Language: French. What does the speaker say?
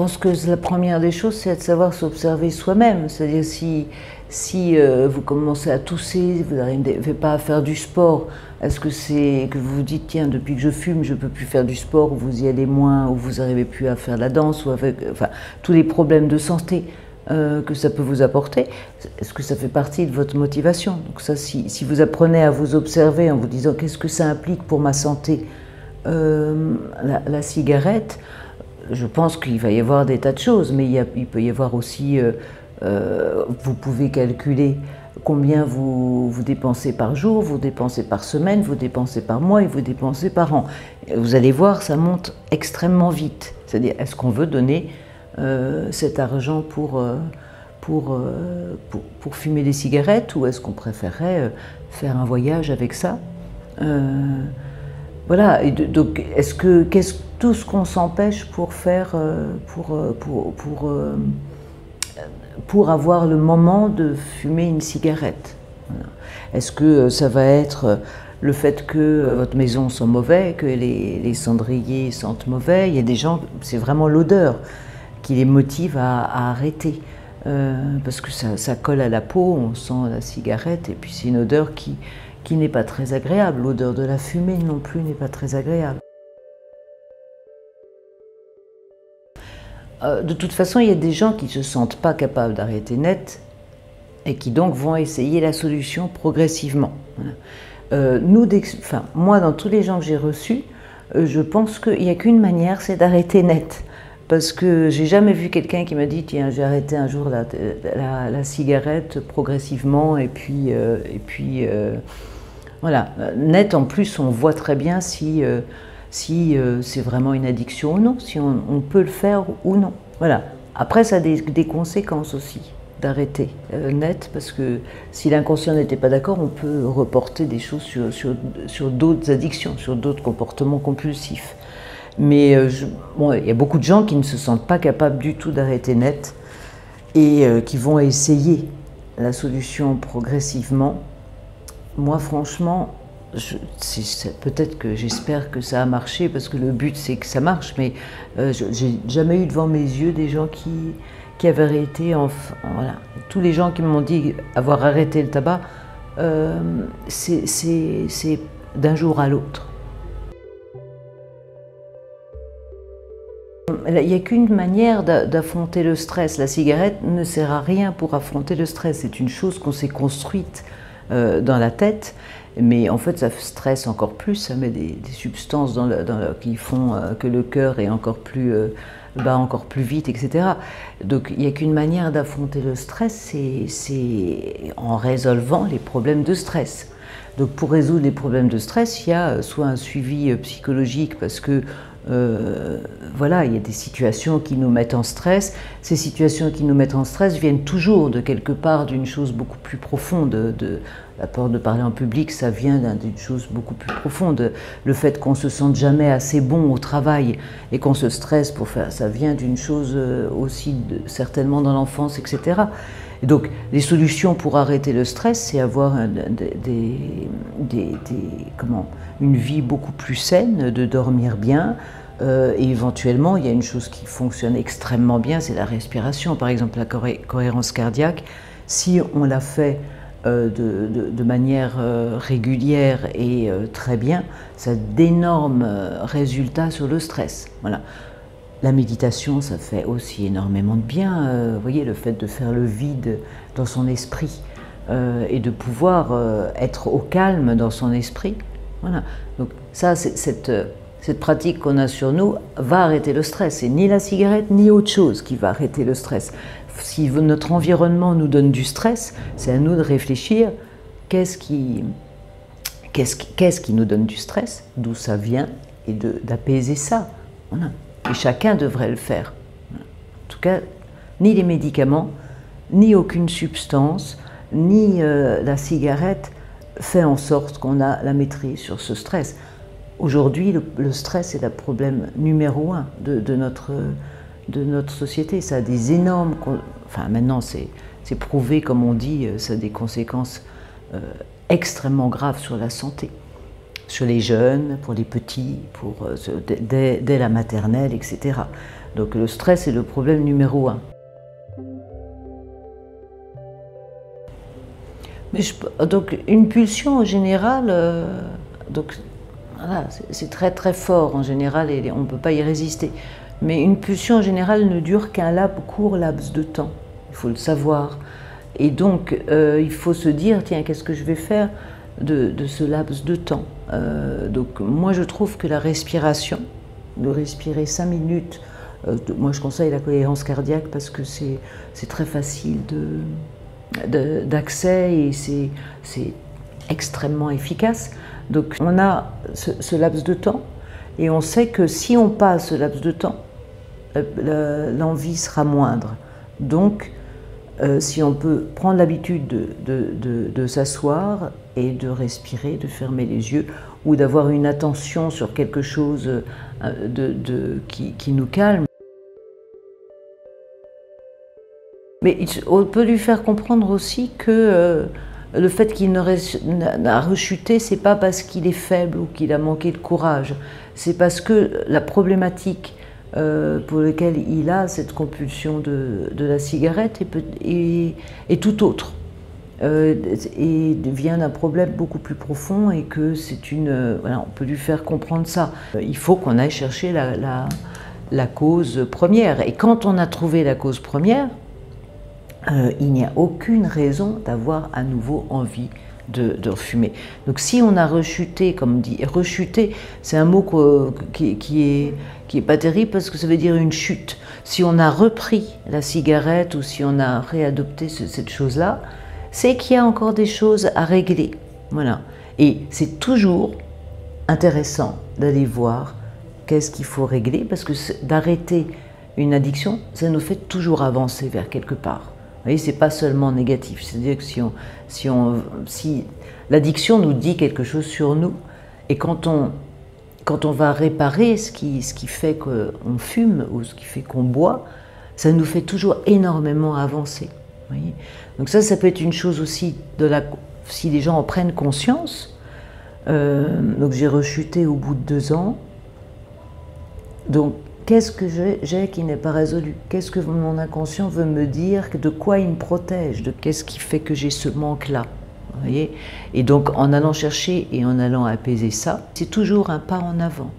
pense que la première des choses, c'est de savoir s'observer soi-même. C'est-à-dire si vous commencez à tousser, vous n'arrivez pas à faire du sport, est-ce que c'est que vous vous dites, tiens, depuis que je fume, je ne peux plus faire du sport, ou vous y allez moins, ou vous n'arrivez plus à faire de la danse, ou enfin, tous les problèmes de santé que ça peut vous apporter, est-ce que ça fait partie de votre motivation? Donc ça, si vous apprenez à vous observer en vous disant, qu'est-ce que ça implique pour ma santé, la cigarette, je pense qu'il va y avoir des tas de choses, mais il peut y avoir aussi, vous pouvez calculer combien vous dépensez par jour, vous dépensez par semaine, vous dépensez par mois et vous dépensez par an. Vous allez voir, ça monte extrêmement vite. C'est-à-dire, est-ce qu'on veut donner cet argent pour fumer des cigarettes, ou est-ce qu'on préférerait faire un voyage avec ça? Voilà, et donc qu'est-ce tout ce qu'on s'empêche pour faire, pour avoir le moment de fumer une cigarette? Voilà. Est-ce que ça va être le fait que votre maison sent mauvais, que les cendriers sentent mauvais? Il y a des gens, c'est vraiment l'odeur qui les motive à arrêter, parce que ça colle à la peau, on sent la cigarette, et puis c'est une odeur qui n'est pas très agréable. L'odeur de la fumée non plus n'est pas très agréable. De toute façon, il y a des gens qui ne se sentent pas capables d'arrêter net et qui donc vont essayer la solution progressivement. Voilà. Moi, dans tous les gens que j'ai reçus, je pense qu'il n'y a qu'une manière, c'est d'arrêter net. Parce que j'ai jamais vu quelqu'un qui m'a dit, tiens, j'ai arrêté un jour la cigarette progressivement, et puis voilà. Net, en plus, on voit très bien si c'est vraiment une addiction ou non, si on peut le faire ou non. Voilà. Après, ça a des conséquences aussi d'arrêter net, parce que si l'inconscient n'était pas d'accord, on peut reporter des choses sur d'autres addictions, sur d'autres comportements compulsifs. Mais bon, il y a beaucoup de gens qui ne se sentent pas capables du tout d'arrêter net et qui vont essayer la solution progressivement. Moi, franchement, peut-être que j'espère que ça a marché, parce que le but c'est que ça marche, mais j'ai jamais eu devant mes yeux des gens qui avaient arrêté. Voilà. Tous les gens qui m'ont dit avoir arrêté le tabac, c'est d'un jour à l'autre. Il n'y a qu'une manière d'affronter le stress. La cigarette ne sert à rien pour affronter le stress. C'est une chose qu'on s'est construite dans la tête, mais en fait ça stresse encore plus, ça met des substances qui font que le cœur est encore plus bat encore plus vite, etc. Donc il n'y a qu'une manière d'affronter le stress, c'est en résolvant les problèmes de stress. Donc pour résoudre les problèmes de stress, il y a soit un suivi psychologique, parce que voilà, il y a des situations qui nous mettent en stress. Ces situations qui nous mettent en stress viennent toujours de quelque part, d'une chose beaucoup plus profonde. La peur de parler en public, ça vient d'une chose beaucoup plus profonde. Le fait qu'on se sente jamais assez bon au travail et qu'on se stresse pour faire, ça vient d'une chose aussi certainement dans l'enfance, etc. Et donc, les solutions pour arrêter le stress, c'est avoir une vie beaucoup plus saine, de dormir bien. Et éventuellement, il y a une chose qui fonctionne extrêmement bien, c'est la respiration. Par exemple, la cohérence cardiaque, si on la fait de manière régulière et très bien, ça a d'énormes résultats sur le stress. Voilà. La méditation, ça fait aussi énormément de bien. Vous voyez, le fait de faire le vide dans son esprit et de pouvoir être au calme dans son esprit. Voilà. Donc ça, cette pratique qu'on a sur nous va arrêter le stress. C'est ni la cigarette ni autre chose qui va arrêter le stress. Si notre environnement nous donne du stress, c'est à nous de réfléchir qu'est-ce qui nous donne du stress, d'où ça vient, et d'apaiser ça. Voilà. Et chacun devrait le faire. En tout cas, ni les médicaments, ni aucune substance, ni la cigarette fait en sorte qu'on a la maîtrise sur ce stress. Aujourd'hui, le stress est le problème numéro 1 de notre société. Ça a des énormes... Enfin, maintenant, c'est prouvé, comme on dit, ça a des conséquences extrêmement graves sur la santé. Sur les jeunes, pour les petits, dès la maternelle, etc. Donc le stress est le problème numéro 1. Donc une pulsion en général, donc voilà, c'est très très fort en général et on ne peut pas y résister. Mais une pulsion en général ne dure qu'un court laps de temps, il faut le savoir. Et donc il faut se dire, tiens, qu'est-ce que je vais faire de ce laps de temps? Donc moi je trouve que la respiration, de respirer 5 minutes, moi je conseille la cohérence cardiaque parce que c'est très facile d'accès et c'est extrêmement efficace. Donc on a ce laps de temps et on sait que si on passe ce laps de temps, l'envie sera moindre. Donc si on peut prendre l'habitude de s'asseoir et de respirer, de fermer les yeux ou d'avoir une attention sur quelque chose qui nous calme. Mais on peut lui faire comprendre aussi que le fait qu'il n'a rechuté, c'est pas parce qu'il est faible ou qu'il a manqué de courage. C'est parce que la problématique pour laquelle il a cette compulsion de la cigarette est tout autre. Et vient d'un problème beaucoup plus profond et que c'est voilà, on peut lui faire comprendre ça. Il faut qu'on aille chercher la cause première. Et quand on a trouvé la cause première, il n'y a aucune raison d'avoir à nouveau envie de refumer. Donc si on a rechuté, comme dit, rechuter, c'est un mot qui est pas terrible parce que ça veut dire une chute. Si on a repris la cigarette ou si on a réadopté cette chose-là, c'est qu'il y a encore des choses à régler. Voilà. Et c'est toujours intéressant d'aller voir qu'est-ce qu'il faut régler parce que d'arrêter une addiction, ça nous fait toujours avancer vers quelque part. Vous voyez, c'est pas seulement négatif. C'est-à-dire que si l'addiction nous dit quelque chose sur nous, et quand on va réparer ce qui fait qu'on fume ou ce qui fait qu'on boit, ça nous fait toujours énormément avancer. Vous voyez. Donc ça peut être une chose aussi si les gens en prennent conscience. Donc j'ai rechuté au bout de 2 ans. Donc qu'est-ce que j'ai qui n'est pas résolu? Qu'est-ce que mon inconscient veut me dire? De quoi il me protège? Qu'est-ce qui fait que j'ai ce manque-là? Vous voyez? Et donc, en allant chercher et en allant apaiser ça, c'est toujours un pas en avant.